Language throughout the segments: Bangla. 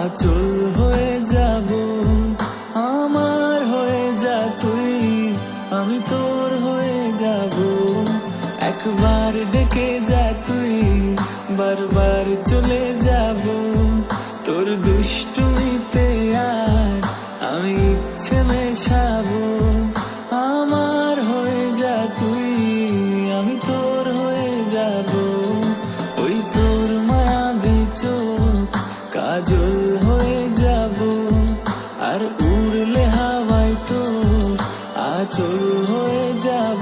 আচল হয়ে যাব। আমার হয়ে যা তুই, আমি তোর হয়ে যাব। একবার ডেকে যা তুই, বারবার চলে যাব। তোর দুষ্টুমিতে আজ আমি ইচ্ছে মেশাবো। আমার হয়ে যা তুই, আমি তোর হয়ে যাব। ওই তোর মায়াবী চোখ কাজল হয়ে যাব। আর উড়লে হাওয়ায় তোর আঁচল হয়ে যাব।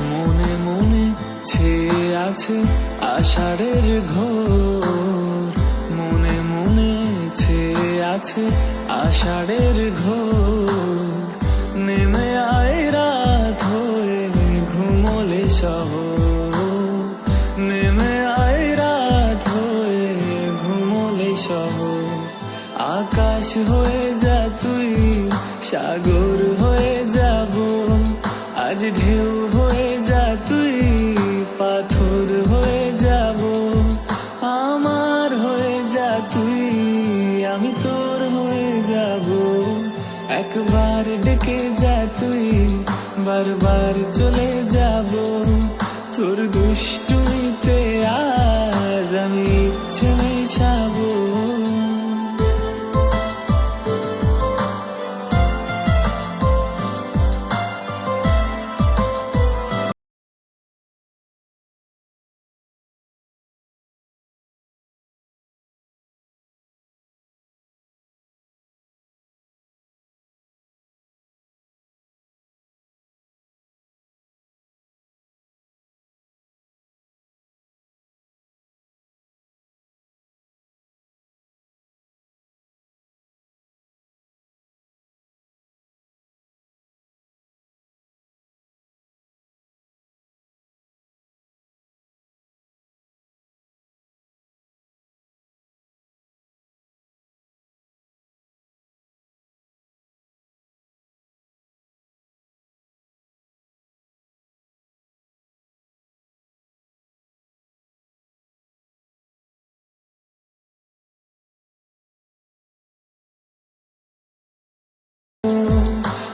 মনে মনে ছেয়ে আছে আষাঢ়ের ঘোর। মনে মনে ছেয়ে আছে আষাঢ়ের ঘোর। নেমে আয় রাত হয়ে ঘুমোলে শহর। নেমে আয় রাত হয়ে ঘুমোলে শহর। আকাশ হয়ে যা তুই, সাগর হয়ে যাব। আজ ঢেউ হয়ে যা তুই, পাথর হয়ে যাব। আমার হয়ে যা তুই, আমি তোর হয়ে যাব। একবার ডেকে যা তুই, বারবার চলে যাব। তোর দুষ্টুমিতে আজ আমি ইচ্ছে মেশাবো।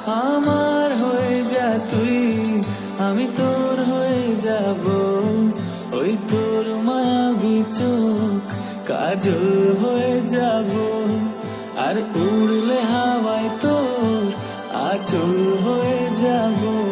আমার হয়ে যা তুই, আমি তোর হয়ে যাব। ওই তোর মায়াবী চোখ কাজল হয়ে যাব। আর উড়লে হাওয়ায় তোর আঁচল হয়ে যাব।